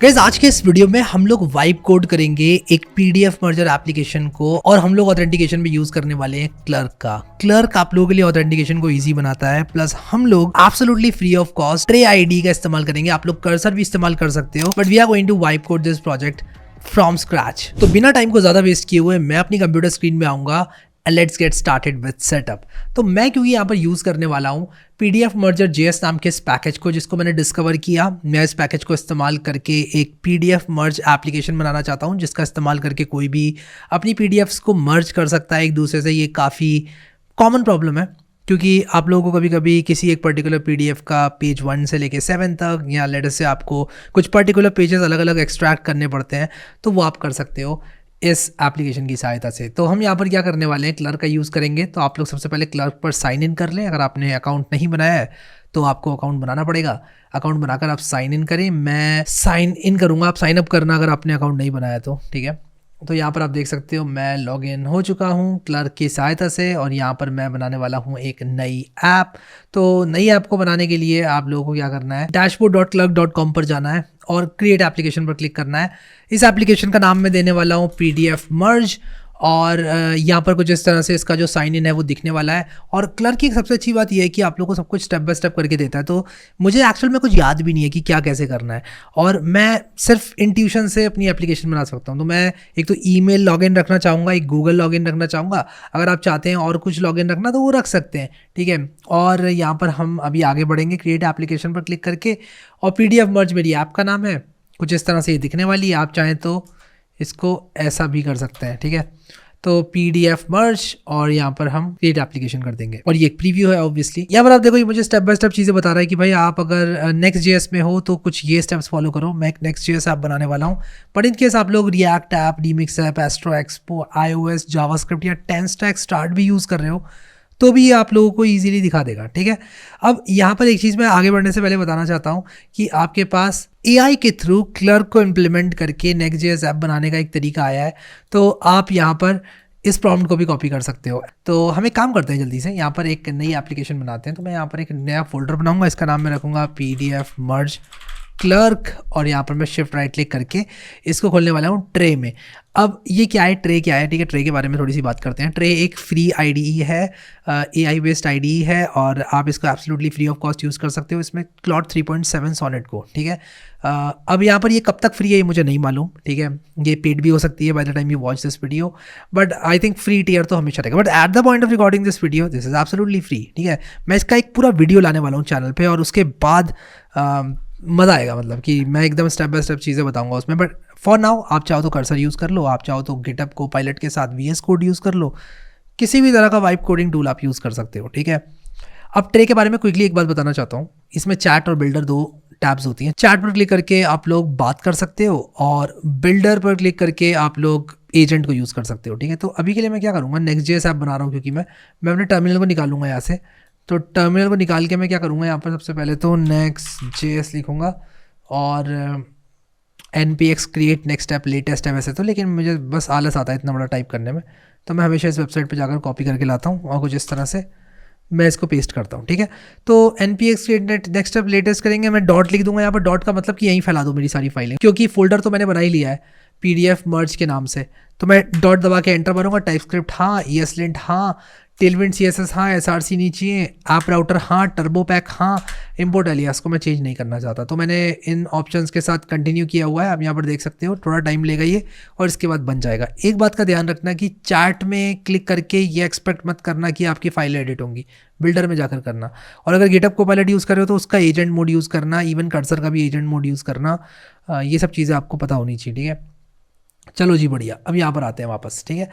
Guys आज के इस वीडियो में हम लोग वाइब कोड करेंगे एक पीडीएफ मर्जर एप्लीकेशन को और हम लोग ऑथेंटिकेशन में यूज करने वाले हैं क्लर्क का। क्लर्क आप लोगों के लिए ऑथेंटिकेशन को इजी बनाता है, प्लस हम लोग absolutely free of cost tray ID का इस्तेमाल करेंगे। आप लोग कर्सर भी इस्तेमाल कर सकते हो, but we are going to vibe code this project from scratch. तो बिना टाइम को ज्यादा वेस्ट किए हुए मैं अपनी कंप्यूटर स्क्रीन में आऊंगा and let's get started with setup. तो मैं क्योंकि यहाँ पर यूज करने वाला हूँ पीडीएफ मर्जर जेएस नाम के इस पैकेज को, जिसको मैंने डिस्कवर किया। मैं इस पैकेज को इस्तेमाल करके एक पीडीएफ मर्ज एप्लीकेशन बनाना चाहता हूँ, जिसका इस्तेमाल करके कोई भी अपनी पीडीएफ्स को मर्ज कर सकता है एक दूसरे से। ये काफ़ी कॉमन प्रॉब्लम है क्योंकि आप लोगों को कभी कभी किसी एक पर्टिकुलर पीडीएफ का पेज 1 से लेके 7 तक या लेटर से आपको कुछ पर्टिकुलर पेजेस अलग अलग एक्सट्रैक्ट करने पड़ते हैं, तो वो आप कर सकते हो इस एप्लीकेशन की सहायता से। तो हम यहाँ पर क्या करने वाले हैं, क्लर्क का यूज़ करेंगे। तो आप लोग सबसे पहले क्लर्क पर साइन इन कर लें। अगर आपने अकाउंट नहीं बनाया है तो आपको अकाउंट बनाना पड़ेगा। अकाउंट बनाकर आप साइन इन करें। मैं साइन इन करूँगा, आप साइन अप करना अगर आपने अकाउंट नहीं बनाया तो, ठीक है। तो यहाँ पर आप देख सकते हो मैं लॉग इन हो चुका हूँ क्लर्क की सहायता से, और यहाँ पर मैं बनाने वाला हूँ एक नई ऐप। तो नई ऐप को बनाने के लिए आप लोगों को क्या करना है, dashboard.clerk.com पर जाना है और क्रिएट एप्लीकेशन पर क्लिक करना है। इस एप्लीकेशन का नाम मैं देने वाला हूँ पीडीएफ मर्ज, और यहाँ पर कुछ इस तरह से इसका जो साइन इन है वो दिखने वाला है। और क्लर्क की एक सबसे अच्छी बात यह है कि आप लोगों को सब कुछ स्टेप बाय स्टेप करके देता है। तो मुझे एक्चुअल में कुछ याद भी नहीं है कि क्या कैसे करना है, और मैं सिर्फ इंट्यूशन से अपनी एप्लीकेशन बना सकता हूँ। तो मैं एक तो ईमेल लॉगिन रखना चाहूँगा, एक गूगल लॉगिन रखना चाहूँगा। अगर आप चाहते हैं और कुछ लॉगिन रखना तो वो रख सकते हैं, ठीक है। और यहाँ पर हम अभी आगे बढ़ेंगे क्रिएट एप्लीकेशन पर क्लिक करके, और पीडीएफ मर्ज मेरी ऐप का नाम है। कुछ इस तरह से ये दिखने वाली है। आप चाहें तो इसको ऐसा भी कर सकते हैं, ठीक है। तो पीडीएफ मर्ज, और यहाँ पर हम क्रिएट एप्लीकेशन कर देंगे, और ये एक प्रीव्यू है ऑब्वियसली। यहाँ पर आप देखो ये मुझे स्टेप बाय स्टेप चीज़ें बता रहा है कि भाई आप अगर नेक्स्ट जेएस में हो तो कुछ ये स्टेप्स फॉलो करो। मैं एक नेक्स्ट जेएस ऐप बनाने वाला हूँ, बट इन केस आप लोग React app, Remix app, Astro Expo, iOS, JavaScript या टेंस्टैक स्टार्ट भी यूज़ कर रहे हो तो भी ये आप लोगों को इजीली दिखा देगा, ठीक है। अब यहाँ पर एक चीज़ मैं आगे बढ़ने से पहले बताना चाहता हूँ कि आपके पास एआई के थ्रू क्लर्क को इम्प्लीमेंट करके नेक्स्ट.जेएस ऐप बनाने का एक तरीका आया है। तो आप यहाँ पर इस प्रॉम्प्ट को भी कॉपी कर सकते हो। तो हम एक काम करते हैं जल्दी से, यहाँ पर एक नई एप्लीकेशन बनाते हैं। तो मैं यहाँ पर एक नया फोल्डर बनाऊंगा, इसका नाम मैं रखूँगा पीडीएफ मर्ज क्लर्क, और यहाँ पर मैं शिफ्ट राइट क्लिक करके इसको खोलने वाला हूँ ट्रे में। अब ये क्या है, ट्रे क्या है, ठीक है। ट्रे के बारे में थोड़ी सी बात करते हैं। ट्रे एक फ्री आईडीई है, एआई बेस्ड आईडीई है, और आप इसको absolutely free of cost use कर सकते हो इसमें क्लॉड 3.7 सोनेट को, ठीक है। अब यहाँ पर ये कब तक फ्री है ये मुझे नहीं मालूम, ठीक है। ये पेड भी हो सकती है by the time you watch this video, but I think free tier तो हमेशा रहेगा। But at the point of recording this video this is absolutely free, ठीक है। मैं इसका एक पूरा वीडियो लाने वाला हूँ चैनल पे, और उसके बाद मज़ा आएगा, मतलब कि मैं एकदम स्टेप बाय स्टेप चीज़ें बताऊंगा उसमें। बट फॉर नाउ आप चाहो तो कर्सर यूज़ कर लो, आप चाहो तो गिटहब कोपायलट के साथ VS कोड यूज़ कर लो, किसी भी तरह का वाइब कोडिंग टूल आप यूज़ कर सकते हो, ठीक है। अब ट्रे के बारे में क्विकली एक बात बताना चाहता हूँ। इसमें चैट और बिल्डर दो टैब्स होती हैं। चैट पर क्लिक करके आप लोग बात कर सकते हो, और बिल्डर पर क्लिक करके आप लोग एजेंट को यूज़ कर सकते हो, ठीक है। तो अभी के लिए मैं क्या करूँगा, नेक्स्ट.जेएस ऐप बना रहा हूँ क्योंकि मैं अपने टर्मिनल को निकालूंगा यहाँ से। तो टर्मिनल को निकाल के मैं क्या करूँगा, यहाँ पर सबसे पहले तो नेक्स्ट.जेएस लिखूँगा, और npx create next app latest है वैसे तो, लेकिन मुझे बस आलस आता है इतना बड़ा टाइप करने में। तो मैं हमेशा इस वेबसाइट पे जाकर कॉपी करके लाता हूँ, और कुछ इस तरह से मैं इसको पेस्ट करता हूँ, ठीक है। तो npx create next app latest करेंगे, मैं डॉट लिख दूंगा यहाँ पर। डॉट का मतलब कि यहीं फैला दो मेरी सारी फाइलें, क्योंकि फोल्डर तो मैंने बना ही लिया है पीडीएफ मर्ज के नाम से। तो मैं डॉट दबा के एंटर मारूंगा। टाइपस्क्रिप्ट हाँ, ESLint हाँ, टेलविंड CSS हाँ, SRC नीचे, ऐप राउटर हाँ, टर्बो पैक हाँ, इंपोर्ट एलियास को मैं चेंज नहीं करना चाहता, तो मैंने इन ऑप्शंस के साथ कंटिन्यू किया हुआ है। आप यहाँ पर देख सकते हो, थोड़ा टाइम लेगा ये, और इसके बाद बन जाएगा। एक बात का ध्यान रखना कि चैट में क्लिक करके ये एक्सपेक्ट मत करना कि आपकी फाइलें एडिट होंगी, बिल्डर में जाकर करना। और अगर गिटहब कोपायलट यूज़ कर रहे हो तो उसका एजेंट मोड यूज़ करना, इवन कर्सर का भी एजेंट मोड यूज़ करना। ये सब चीज़ें आपको पता होनी चाहिए, ठीक है। चलो जी बढ़िया, अब यहाँ पर आते हैं वापस, ठीक है।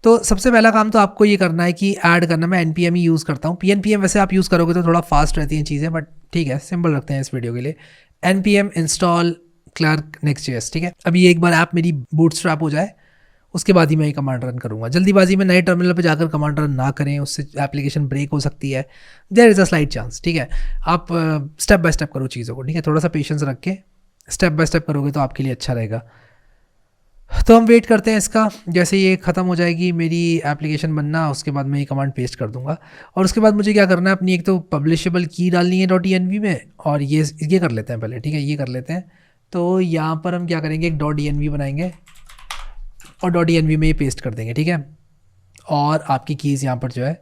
तो सबसे पहला काम तो आपको ये करना है कि ऐड करना। मैं npm ही यूज़ करता हूँ। pnpm वैसे आप यूज़ करोगे तो थोड़ा फास्ट रहती हैं चीज़ें, बट ठीक है, सिंपल रखते हैं इस वीडियो के लिए। npm इंस्टॉल क्लर्क नेक्स्ट.जेएस, ठीक है। अभी एक बार ऐप मेरी बूटस्ट्रैप हो जाए उसके बाद ही मैं ये कमांड रन करूँगा। जल्दीबाजी में नए टर्मिनल पर जाकर कमांड रन ना करें, उससे एप्लीकेशन ब्रेक हो सकती है। There is a slight chance, ठीक है। आप स्टेप बाय स्टेप करो चीज़ों को, ठीक है। थोड़ा सा पेशेंस रख के स्टेप बाय स्टेप करोगे तो आपके लिए अच्छा रहेगा। तो हम वेट करते हैं इसका। जैसे ये ख़त्म हो जाएगी मेरी एप्लीकेशन बनना, उसके बाद मैं ये कमांड पेस्ट कर दूंगा। और उसके बाद मुझे क्या करना है, अपनी एक तो पब्लिशेबल की डालनी है .env में, और ये कर लेते हैं पहले, ठीक है। ये कर लेते हैं तो यहाँ पर हम क्या करेंगे, एक .env बनाएंगे और .env में ये पेस्ट कर देंगे, ठीक है। और आपकी कीज़ यहाँ पर जो है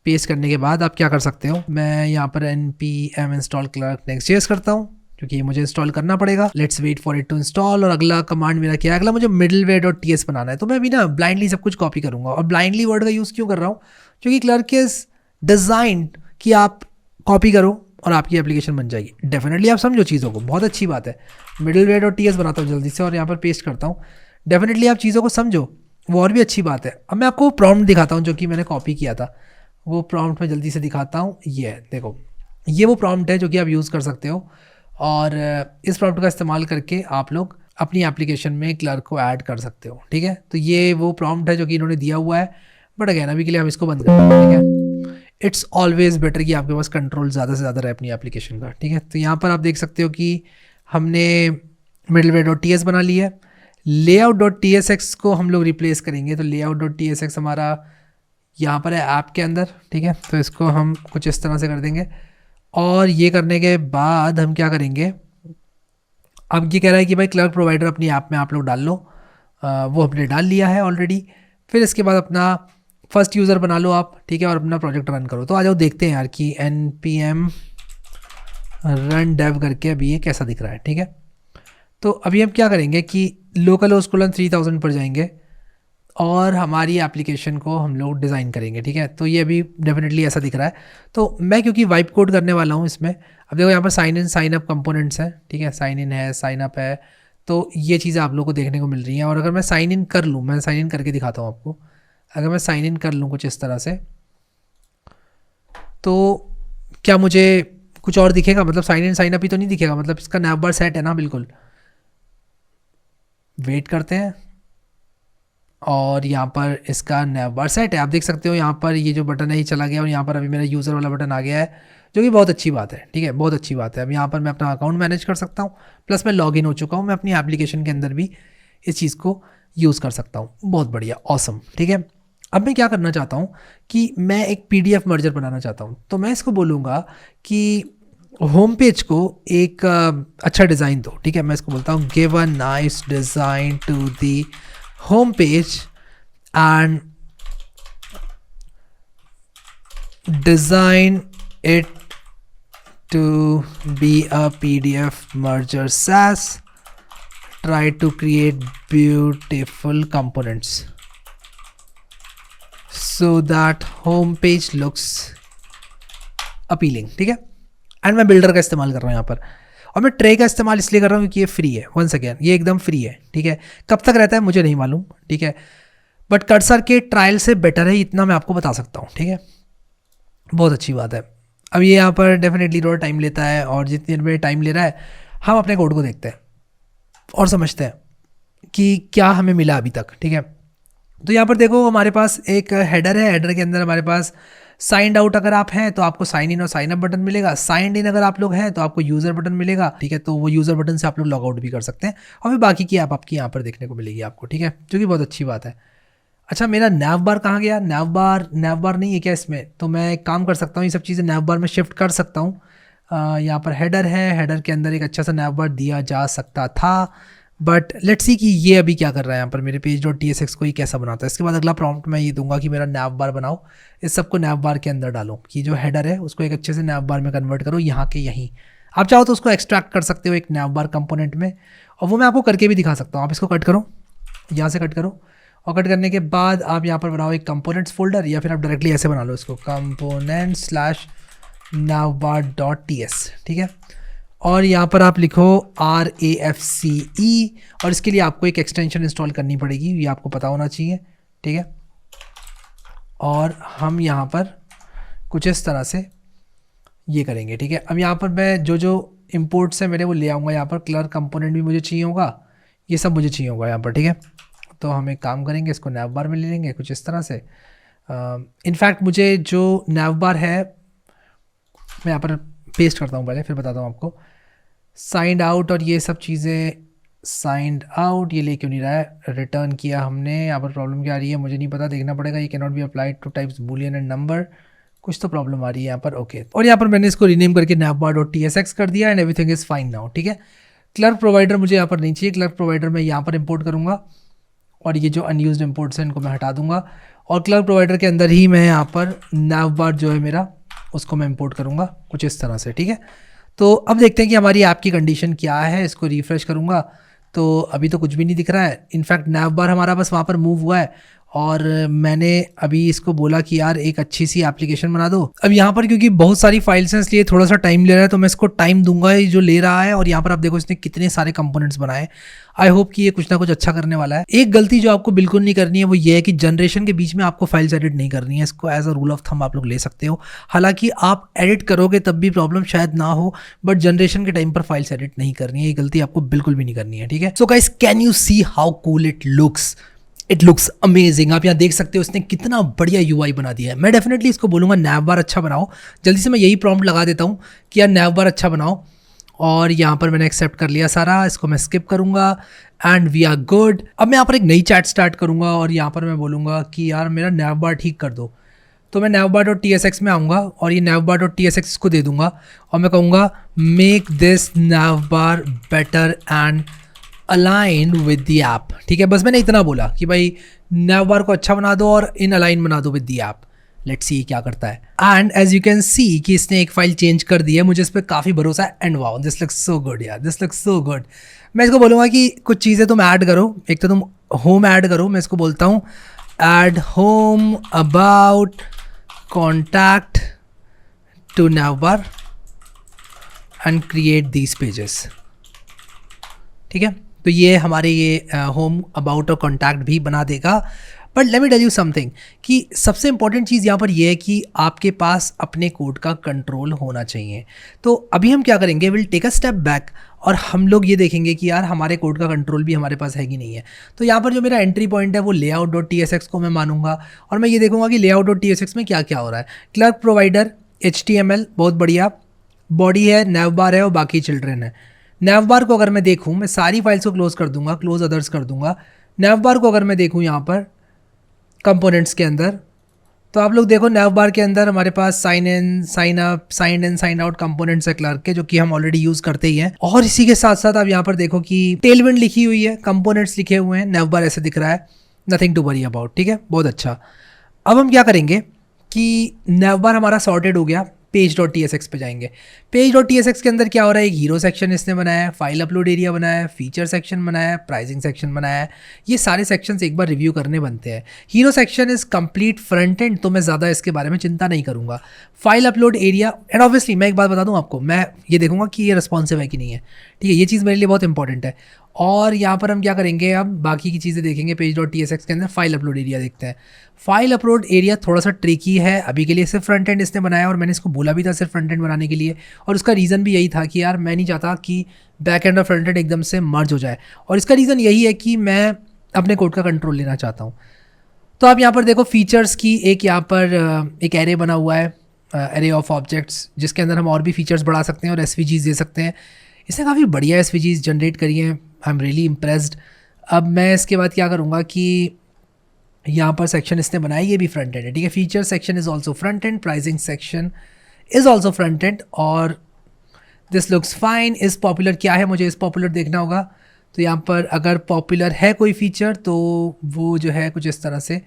पेस्ट करने के बाद आप क्या कर सकते हो, मैं यहाँ पर npm install clerk next.js करता हूँ क्योंकि ये मुझे इंस्टॉल करना पड़ेगा। Let's wait for it to install. और अगला कमांड मेरा क्या है, अगला मुझे middleware.ts बनाना है। तो मैं अभी ना ब्लाइंडली सब कुछ कॉपी करूँगा। और ब्लाइंडली वर्ड का यूज़ क्यों कर रहा हूँ, क्योंकि क्लर्क इज डिज़ाइन कि आप कॉपी करो और आपकी एप्लीकेशन बन जाएगी। डेफिनेटली आप समझो चीज़ों को, बहुत अच्छी बात है। middleware.ts बनाता हूँ जल्दी से और यहाँ पर पेस्ट करता हूँ। डेफिनेटली आप चीज़ों को समझो, वो और भी अच्छी बात है। अब मैं आपको प्रॉम्प्ट दिखाता हूँ जो कि मैंने कॉपी किया था। वो प्रॉम्प्ट मैं जल्दी से दिखाता हूँ। ये देखो, ये वो प्रॉम्प्ट है जो कि आप यूज़ कर सकते हो। और इस प्रॉम्प्ट का इस्तेमाल करके आप लोग अपनी एप्लीकेशन में क्लर्क को ऐड कर सकते हो, ठीक है। तो ये वो प्रॉम्प्ट है जो कि इन्होंने दिया हुआ है। बट अगेन अभी के लिए हम इसको बंद करते हैं, ठीक है। इट्स ऑलवेज बेटर कि आपके पास कंट्रोल ज़्यादा से ज़्यादा रहे अपनी एप्लीकेशन का, ठीक है। तो यहाँ पर आप देख सकते हो कि हमने middleware.ts बना लिया है। layout.tsx को हम लोग रिप्लेस करेंगे। तो layout.tsx हमारा यहाँ पर है ऐप के अंदर, ठीक है। तो इसको हम कुछ इस तरह से कर देंगे। और ये करने के बाद हम क्या करेंगे, अब ये कह रहा है कि भाई क्लर्क प्रोवाइडर अपनी ऐप में आप लोग डाल लो। वो हमने डाल लिया है ऑलरेडी। फिर इसके बाद अपना फर्स्ट यूज़र बना लो आप, ठीक है, और अपना प्रोजेक्ट रन करो। तो आ जाओ देखते हैं यार कि npm run dev करके अभी ये कैसा दिख रहा है, ठीक है। तो अभी हम क्या करेंगे कि localhost:3000 पर जाएंगे और हमारी एप्लीकेशन को हम लोग डिज़ाइन करेंगे, ठीक है। तो ये अभी डेफिनेटली ऐसा दिख रहा है। तो मैं क्योंकि वाइप कोड करने वाला हूँ इसमें, अब देखो यहाँ पर sign in sign up components हैं, ठीक है। साइन इन है, साइन अप है, तो ये चीज़ें आप लोगों को देखने को मिल रही हैं। और अगर मैं साइन इन कर लूँ, मैं साइन इन करके दिखाता हूँ आपको। अगर मैं साइन इन कर लूँ कुछ इस तरह से, तो क्या मुझे कुछ और दिखेगा, मतलब साइन इन साइन अप ही तो नहीं दिखेगा, मतलब इसका नैव बार सेट है ना, बिल्कुल। वेट करते हैं और यहाँ पर इसका नैव बार सेट है। आप देख सकते हो यहाँ पर ये जो बटन है ये चला गया और यहाँ पर अभी मेरा यूज़र वाला बटन आ गया है, जो कि बहुत अच्छी बात है, ठीक है, बहुत अच्छी बात है। अब यहाँ पर मैं अपना अकाउंट मैनेज कर सकता हूँ, प्लस मैं लॉगिन हो चुका हूँ। मैं अपनी एप्लीकेशन के अंदर भी इस चीज़ को यूज़ कर सकता हूँ। बहुत बढ़िया, ऑसम, ठीक है। अब मैं क्या करना चाहता हूँ कि मैं एक PDF मर्जर बनाना चाहता हूँ। तो मैं इसको बोलूँगा कि होम पेज को एक अच्छा डिज़ाइन दो, ठीक है। मैं इसको बोलता हूँ give a nice design to the home page and design it to be a PDF merger SAS. Try to create beautiful components so that home page looks appealing, ठीक है। एंड मैं बिल्डर का इस्तेमाल कर रहा हूँ यहाँ पर, और मैं ट्रे का इस्तेमाल इसलिए कर रहा हूँ क्योंकि ये फ्री है। वंस अगेन ये एकदम फ्री है, ठीक है। कब तक रहता है मुझे नहीं मालूम, ठीक है, बट कर्सर के ट्रायल से बेटर है, इतना मैं आपको बता सकता हूँ, ठीक है। बहुत अच्छी बात है। अब ये यहाँ पर डेफिनेटली थोड़ा टाइम लेता है, और जितनी देर में टाइम ले रहा है हम अपने कोड को देखते हैं और समझते हैं कि क्या हमें मिला अभी तक, ठीक है। तो यहाँ पर देखो हमारे पास एक हेडर है, हेडर के अंदर हमारे पास साइंड आउट अगर आप हैं तो आपको साइन इन और साइन अप बटन मिलेगा। साइंड इन अगर आप लोग हैं तो आपको यूज़र बटन मिलेगा, ठीक है। तो वो यूज़र बटन से आप लोग लॉग आउट भी कर सकते हैं और फिर बाकी की ऐप आपकी यहाँ पर देखने को मिलेगी आपको, ठीक है, जो कि बहुत अच्छी बात है। अच्छा, मेरा नैव बार कहाँ गया? नैव बार नहीं है क्या इसमें? तो मैं एक काम कर सकता हूँ, ये सब चीज़ें नैव बार में शिफ्ट कर सकता हूँ। यहाँ पर हेडर है, हेडर के अंदर एक अच्छा सा नैव बार दिया जा सकता था, बट लेट्स सी कि ये अभी क्या कर रहा है यहाँ पर मेरे page.tsx को ये कैसा बनाता है। इसके बाद अगला प्रॉम्प्ट मैं ये दूंगा कि मेरा नैव बार बनाओ, इस सबको नैव बार के अंदर डालो, कि जो हेडर है उसको एक अच्छे से नैव बार में कन्वर्ट करो, यहाँ के यहीं। आप चाहो तो उसको एक्सट्रैक्ट कर सकते हो एक नैव बार कंपोनेंट में, और वो मैं आपको करके भी दिखा सकता हूँ। आप इसको कट करो, यहाँ से कट करो, और कट करने के बाद आप यहाँ पर बनाओ एक कंपोनेंट्स फोल्डर, या फिर आप डायरेक्टली ऐसे बना लो इसको components/navbar.ts, ठीक है। और यहाँ पर आप लिखो RAFCE, और इसके लिए आपको एक एक्सटेंशन इंस्टॉल करनी पड़ेगी, ये आपको पता होना चाहिए, ठीक है। और हम यहाँ पर कुछ इस तरह से ये करेंगे, ठीक है। अब यहाँ पर मैं जो इंपोर्ट्स है मेरे वो ले आऊँगा, यहाँ पर क्लर्क कंपोनेंट भी मुझे चाहिए होगा, ये सब मुझे चाहिए होगा यहाँ पर, ठीक है। तो हम एक काम करेंगे, इसको नैव बार में ले लेंगे कुछ इस तरह से। इनफैक्ट मुझे जो नैव बार है मैं यहाँ पर पेस्ट करता हूँ पहले, फिर बताता हूँ आपको। साइंड आउट और ये सब चीज़ें, साइंड आउट ये ले क्यों नहीं रहा है, रिटर्न किया हमने, यहाँ पर प्रॉब्लम क्या आ रही है मुझे नहीं पता, देखना पड़ेगा। ये can not be applied two types Boolean and number, कुछ तो प्रॉब्लम आ रही है यहाँ पर, ओके। और यहाँ पर मैंने इसको रीनेम करके navbar.tsx कर दिया and everything is fine now, ठीक है। क्लर्क प्रोवाइडर मुझे यहाँ पर नहीं चाहिए, क्लर्क प्रोवाइडर मैं यहाँ पर इंपोर्ट करूँगा और ये जो अनयूज्ड इंपोर्ट्स हैं इनको मैं हटा दूंगा और क्लर्क प्रोवाइडर के अंदर ही मैं यहाँ पर नैवबार जो है मेरा उसको मैं इंपोर्ट करूँगा कुछ इस तरह से, ठीक है। तो अब देखते हैं कि हमारी ऐप की कंडीशन क्या है। इसको रिफ्रेश करूँगा तो अभी तो कुछ भी नहीं दिख रहा है। इनफैक्ट नैवबार हमारा बस वहाँ पर मूव हुआ है और मैंने अभी इसको बोला कि यार एक अच्छी सी एप्लीकेशन बना दो। अब यहाँ पर क्योंकि बहुत सारी फाइल्स हैं इसलिए थोड़ा सा टाइम ले रहा है, तो मैं इसको टाइम दूंगा ये जो ले रहा है। और यहाँ पर आप देखो इसने कितने सारे कंपोनेंट्स बनाए। आई होप कि ये कुछ ना कुछ अच्छा करने वाला है। एक गलती जो आपको बिल्कुल नहीं करनी है वो ये है कि जनरेशन के बीच में आपको फाइल्स एडिट नहीं करनी है। इसको as a rule of thumb आप लोग ले सकते हो। हालांकि आप एडिट करोगे तब भी प्रॉब्लम शायद ना हो, बट जनरेशन के टाइम पर फाइल्स एडिट नहीं करनी है। ये गलती आपको बिल्कुल भी नहीं करनी है, ठीक है। So guys, can you see how cool it looks? It looks amazing. आप यहाँ देख सकते हो इसने कितना बढ़िया यूआई बना दिया है। मैं डेफिनेटली इसको बोलूँगा नैवबार अच्छा बनाओ। जल्दी से मैं यही प्रॉम्प्ट लगा देता हूँ कि यार नैवबार अच्छा बनाओ, और यहाँ पर मैंने एक्सेप्ट कर लिया सारा। इसको मैं स्किप करूँगा एंड वी आर गुड। अब मैं यहाँ पर एक नई चैट स्टार्ट करूँगा और यहाँ पर मैं बोलूँगा कि यार मेरा नैवबार ठीक कर दो। तो मैं navbar.tsx में आऊँगा और ये navbar.tsx को दे दूँगा और मैं कहूँगा make this navbar better and align with the app, ठीक है। बस मैंने इतना बोला कि भाई नैवबार को अच्छा बना दो और इन अलाइन बना दो with the app. Let's see क्या करता है। And as you can see कि इसने एक फाइल चेंज कर दी है। मुझे इस पर काफ़ी भरोसा है। And wow, this looks so good यार, दिस लुक्स सो गुड। मैं इसको बोलूँगा कि कुछ चीज़ें तुम ऐड करो। एक तो तुम होम ऐड करो। मैं इसको बोलता हूँ add home about contact to navbar and create these pages, ठीक है। तो ये हमारे ये होम अबाउट और कॉन्टैक्ट भी बना देगा। But let me tell you something कि सबसे इंपॉर्टेंट चीज़ यहाँ पर यह है कि आपके पास अपने कोड का कंट्रोल होना चाहिए। तो अभी हम क्या करेंगे, will take a step back और हम लोग ये देखेंगे कि यार हमारे कोड का कंट्रोल भी हमारे पास है कि नहीं है। तो यहाँ पर जो मेरा एंट्री पॉइंट है वो layout.tsx को मैं मानूंगा और मैं ये देखूंगा कि layout.tsx में क्या क्या हो रहा है। क्लर्क प्रोवाइडर HTML बहुत बढ़िया, बॉडी है, नैवबार है और बाकी चिल्ड्रेन है। नैवबार को अगर मैं देखूँ, मैं सारी फाइल्स को क्लोज कर दूंगा, क्लोज अदर्स कर दूंगा। नैवबार को अगर मैं देखूँ यहाँ पर कंपोनेंट्स के अंदर, तो आप लोग देखो नैवबार के अंदर हमारे पास sign in, sign up, sign in, sign out components है क्लर्क के, जो कि हम ऑलरेडी यूज करते ही हैं। और इसी के साथ साथ आप यहाँ पर देखो कि टेलविंड लिखी हुई है, कंपोनेंट्स लिखे हुए हैं, नैवबार ऐसे दिख रहा है, नथिंग टू वरी अबाउट, ठीक है, बहुत अच्छा। अब हम क्या करेंगे कि नैवबार हमारा सॉर्टेड हो गया, पेज.tsx पे जाएंगे। पेज.tsx के अंदर क्या हो रहा है, एक हीरो सेक्शन इसने बनाया है, फाइल अपलोड एरिया बनाया है, फीचर सेक्शन बनाया है, प्राइसिंग सेक्शन बनाया है। ये सारे सेक्शंस एक बार रिव्यू करने बनते हैं। Hero section is complete front end, तो मैं ज़्यादा इसके बारे में चिंता नहीं करूँगा। File upload area, and obviously मैं एक बात बता दूँ आपको, मैं ये देखूँगा कि ये रिस्पॉन्सिव है कि नहीं है, ठीक है। ये चीज़ मेरे लिए बहुत इंपॉर्टेंट है। और यहाँ पर हम क्या करेंगे, अब बाकी की चीज़ें देखेंगे। पेज.tsx के अंदर फाइल अपलोड एरिया देखते हैं। फाइल अपलोड एरिया थोड़ा सा ट्रिकी है, अभी के लिए सिर्फ फ्रंट एंड इसने बनाया और मैंने इसको बोला भी था सिर्फ फ्रंट एंड बनाने के लिए। और उसका रीज़न भी यही था कि यार मैं नहीं चाहता कि बैक एंड और फ्रंट एंड एकदम से मर्ज हो जाए, और इसका रीज़न यही है कि मैं अपने कोड का कंट्रोल लेना चाहता हूँ। तो आप यहाँ पर देखो फीचर्स की एक यहाँ पर एक एरे बना हुआ है, एरे ऑफ ऑब्जेक्ट्स, जिसके अंदर हम और भी फीचर्स बढ़ा सकते हैं और SVGs दे सकते हैं। इसने काफ़ी बढ़िया SVGs जनरेट करी हैं, आई एम रियली इम्प्रेस्ड। अब मैं इसके बाद क्या करूँगा कि यहाँ पर सेक्शन इसने बनाया, ये भी फ्रंट एंड है, ठीक है। Feature section is also front end, pricing section is also front end, और this looks fine. Is popular क्या है, मुझे इज़ पॉपुलर देखना होगा। तो यहाँ पर अगर पॉपुलर है कोई फीचर तो वो जो है कुछ इस तरह से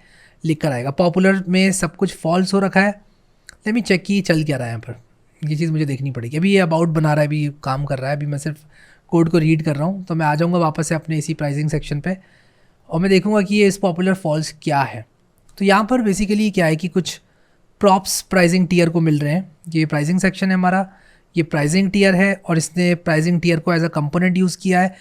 लिख कर आएगा। पॉपुलर में सब कुछ फॉल्स हो रखा है। लेट मी चेक कि चल क्या रहा है यहाँ पर, ये चीज़ मुझे देखनी पड़ेगी। अभी ये अबाउट बना रहा है, अभी काम कर रहा है, अभी मैं सिर्फ कोड को रीड कर रहा हूँ। तो मैं आ जाऊँगा वापस से अपने इसी प्राइसिंग सेक्शन पे और मैं देखूँगा कि ये इस पॉपुलर फॉल्स क्या है। तो यहाँ पर बेसिकली क्या है कि कुछ प्रॉप्स प्राइसिंग टियर को मिल रहे हैं। ये प्राइसिंग सेक्शन है हमारा, ये प्राइसिंग टियर है और इसने प्राइसिंग टियर को एज अ कंपोनेंट यूज़ किया है।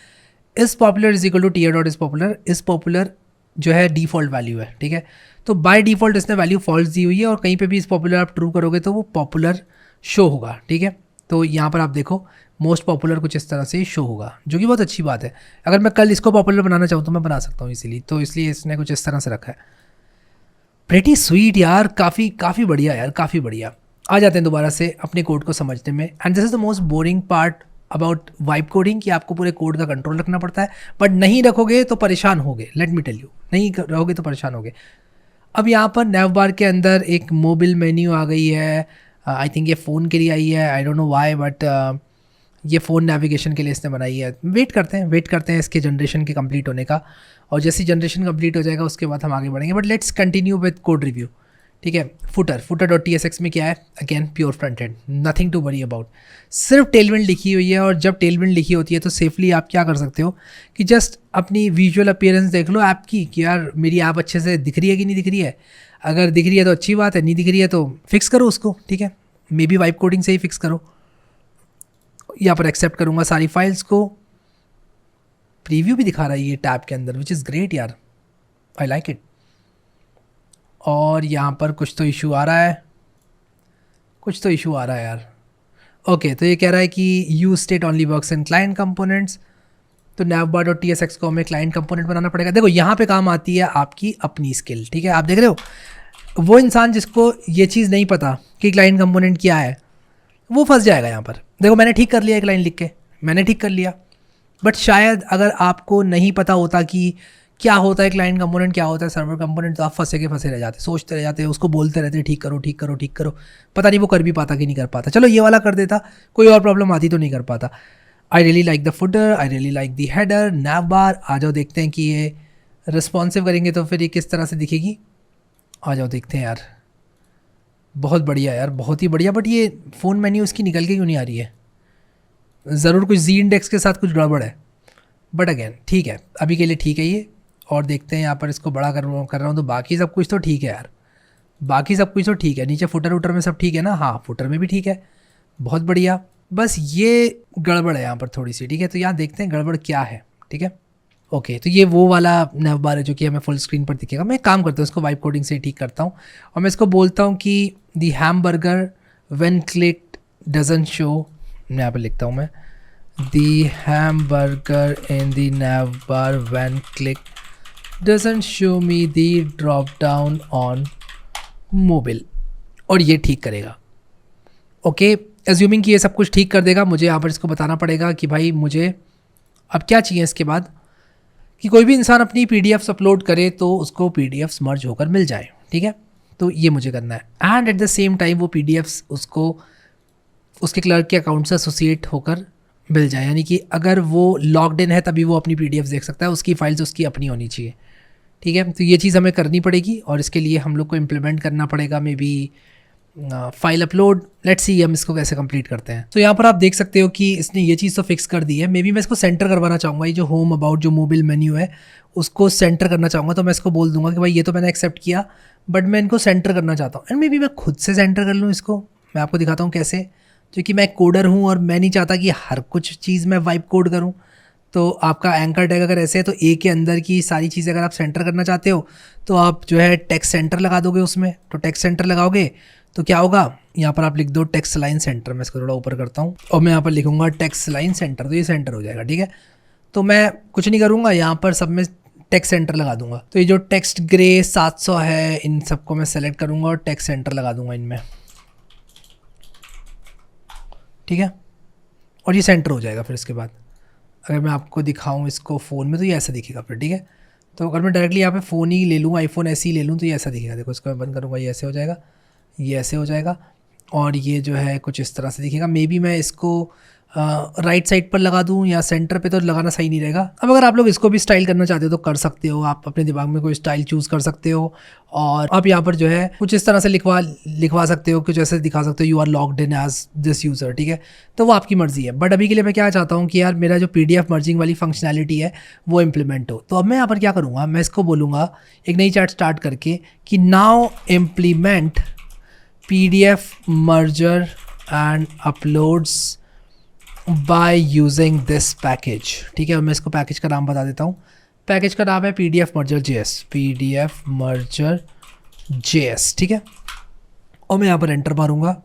Is popular is equal to tier dot is popular. Is popular जो है डिफ़ॉल्ट वैल्यू है, ठीक है। तो बाय डिफ़ॉल्ट इसने वैल्यू फॉल्स दी हुई है, और कहीं पे भी इस पॉपुलर आप ट्रू करोगे तो वो पॉपुलर शो होगा, ठीक है। तो यहाँ पर आप देखो मोस्ट पॉपुलर कुछ इस तरह से शो होगा, जो कि बहुत अच्छी बात है। अगर मैं कल इसको पॉपुलर बनाना चाहूँ तो मैं बना सकता हूँ इसीलिए, तो इसलिए इसने कुछ इस तरह से रखा है। प्रेटी स्वीट यार, काफ़ी बढ़िया यार, काफ़ी बढ़िया। आ जाते हैं दोबारा से अपने कोड को समझने में। And this is the most boring part about vibe coding, कि आपको पूरे कोड का कंट्रोल रखना पड़ता है, बट नहीं रखोगे तो परेशान होगे। लेट मी टेल यू, नहीं रहोगे तो परेशान होगे। अब यहाँ पर नैवबार के अंदर एक मोबाइल मेन्यू आ गई है। आई थिंक ये फ़ोन के लिए आई है, I don't know why, but ये फ़ोन नेविगेशन के लिए इसने बनाई है। वेट करते हैं इसके जनरेशन के कंप्लीट होने का, और जैसी जनरेशन कंप्लीट हो जाएगा उसके बाद हम आगे बढ़ेंगे। But let's continue with code review, ठीक है। footer.tsx में क्या है, again pure front end, nothing to worry about. सिर्फ टेलविंड लिखी हुई है, और जब टेलविंड लिखी होती है तो सेफली आप क्या कर सकते हो कि जस्ट अपनी विजुअल अपीयरेंस देख लो ऐप की, कि यार मेरी ऐप अच्छे से दिख रही है कि नहीं दिख रही है। अगर दिख रही है तो अच्छी बात है, नहीं दिख रही है तो फिक्स करो उसको, ठीक है। मे बी वाइब कोडिंग से ही फिक्स करो। यहाँ पर एक्सेप्ट करूँगा सारी फाइल्स को। प्रीव्यू भी दिखा रहा है ये टैब के अंदर, विच इज़ ग्रेट यार, आई लाइक इट। और यहाँ पर कुछ तो इशू आ रहा है, यार। ओके, तो ये कह रहा है कि use state only works in client components. तो navbar.tsx को हमें क्लाइंट कंपोनेंट बनाना पड़ेगा। देखो यहाँ पे काम आती है आपकी अपनी स्किल, ठीक है। आप देख रहे हो, वो इंसान जिसको ये चीज़ नहीं पता कि क्लाइंट कंपोनेंट क्या है, वो फंस जाएगा यहाँ पर। देखो मैंने ठीक कर लिया एक लाइन लिख के, मैंने ठीक कर लिया, बट शायद अगर आपको नहीं पता होता कि क्या होता है क्लाइंट कंपोनेंट, क्या होता है सर्वर कंपोनेंट, तो आप फंसे रह जाते, सोचते रह जाते, उसको बोलते रहते ठीक करो, पता नहीं वो कर भी पाता कि नहीं कर पाता। चलो ये वाला कर देता, कोई और प्रॉब्लम आती तो नहीं कर पाता। I really like the footer, I really like the header, navbar. आ जाओ देखते हैं कि ये रिस्पॉन्सिव करेंगे तो फिर ये किस तरह से दिखेगी। आ जाओ देखते हैं यार, बहुत बढ़िया यार, बहुत ही बढ़िया। बट ये फ़ोन मेन्यू इसकी निकल के क्यों नहीं आ रही है? ज़रूर कुछ जी इंडेक्स के साथ कुछ गड़बड़ है, बट अगेन ठीक है, अभी के लिए ठीक है ये। और देखते हैं यहाँ पर इसको बड़ा कर रहा हूँ तो बाकी सब कुछ तो ठीक है यार, बाकी सब कुछ तो ठीक है। नीचे फुटर वुटर में सब ठीक है ना? हाँ, फुटर में भी ठीक है, बहुत बढ़िया। बस ये गड़बड़ है यहाँ पर थोड़ी सी, ठीक है। तो यहाँ देखते हैं गड़बड़ क्या है, ठीक है। ओके, तो ये वो वाला नैवबार है जो कि हमें फुल स्क्रीन पर दिखेगा। मैं काम करता हूँ, इसको वाइब कोडिंग से ही ठीक करता हूँ, और मैं इसको बोलता हूँ कि the hamburger when clicked doesn't show. यहाँ पर लिखता हूँ मैं, the hamburger in the navbar when clicked doesn't show me the drop down on mobile, और ये ठीक करेगा। ओके, एज्यूमिंग कि ये सब कुछ ठीक कर देगा, मुझे यहाँ पर इसको बताना पड़ेगा कि भाई मुझे अब क्या चाहिए इसके बाद, कि कोई भी इंसान अपनी पीडीएफ्स अपलोड करे तो उसको पीडीएफ्स मर्ज होकर मिल जाए, ठीक है। तो ये मुझे करना है, and at the same time वो पीडीएफ्स उसको उसके क्लर्क के अकाउंट से एसोसिएट होकर मिल जाए, यानी कि अगर वो लॉग्ड इन है तभी वो अपनी पीडीएफ्स देख सकता है, उसकी फाइल्स उसकी अपनी होनी चाहिए, ठीक है। तो ये चीज़ हमें करनी पड़ेगी, और इसके लिए हम लोग को इम्प्लीमेंट करना पड़ेगा may be file upload. Let's see हम इसको कैसे कंप्लीट करते हैं। तो यहाँ पर आप देख सकते हो कि इसने ये चीज़ तो फिक्स कर दी है। मे बी मैं इसको सेंटर करवाना चाहूँगा, ये जो होम अबाउट जो मोबाइल मेन्यू है उसको सेंटर करना चाहूँगा। तो मैं इसको बोल दूंगा कि भाई ये तो मैंने एक्सेप्ट किया, बट मैं इनको सेंटर करना चाहता हूँ, एंड मे बी मैं खुद से सेंटर कर लूँ इसको। मैं आपको दिखाता हूँ कैसे, क्योंकि मैं कोडर हूँ और मैं नहीं चाहता कि हर कुछ चीज़ मैं वाइब कोड करूँ। तो आपका एंकर टैग अगर ऐसे है तो ए के अंदर की सारी चीज़ें अगर आप सेंटर करना चाहते हो तो आप जो है टेक्स्ट सेंटर लगा दोगे उसमें। तो टेक्स्ट सेंटर लगाओगे तो क्या होगा, यहाँ पर आप लिख दो टेक्स्ट लाइन सेंटर। मैं इसको थोड़ा ऊपर करता हूँ और मैं यहाँ पर लिखूंगा टेक्स्ट लाइन सेंटर, तो ये सेंटर हो जाएगा, ठीक है। तो मैं कुछ नहीं करूँगा, यहाँ पर सब में टेक्स्ट सेंटर लगा दूंगा। तो ये जो टेक्स्ट ग्रे 700 है, इन सबको मैं सेलेक्ट करूँगा और टेक्स्ट सेंटर लगा दूंगा इनमें, ठीक है। और ये सेंटर हो जाएगा। फिर इसके बाद अगर मैं आपको दिखाऊं इसको फ़ोन में तो ये ऐसा दिखेगा फिर, ठीक है। तो अगर मैं डायरेक्टली यहाँ पे फ़ोन ही ले लूँ, आईफोन ऐसे ही ले लूँ तो ये ऐसा दिखेगा। देखो इसको मैं बंद करूँगा, ये ऐसे हो जाएगा, ये ऐसे हो जाएगा, और ये जो है कुछ इस तरह से दिखेगा। मे बी मैं इसको राइट साइड पर लगा दूं या सेंटर पे, तो लगाना सही नहीं रहेगा। अब अगर आप लोग इसको भी स्टाइल करना चाहते हो तो कर सकते हो, आप अपने दिमाग में कोई स्टाइल चूज़ कर सकते हो, और आप यहाँ पर जो है कुछ इस तरह से लिखवा सकते हो, कुछ ऐसे दिखा सकते हो, you are logged in as this user, ठीक है। तो वो आपकी मर्ज़ी है, बट अभी के लिए मैं क्या चाहता हूँ कि यार मेरा जो PDF मर्जिंग वाली फंक्शनैलिटी है वो इम्प्लीमेंट हो। तो अब मैं यहाँ पर क्या करूँगा, मैं इसको बोलूँगा एक नई चैट स्टार्ट करके कि now implement PDF merger and uploads by using this package, ठीक है। और मैं इसको पैकेज का नाम बता देता हूँ। पैकेज का नाम है PDF merger JS, PDF merger JS, ठीक है। और मैं यहाँ पर एंटर मारूँगा,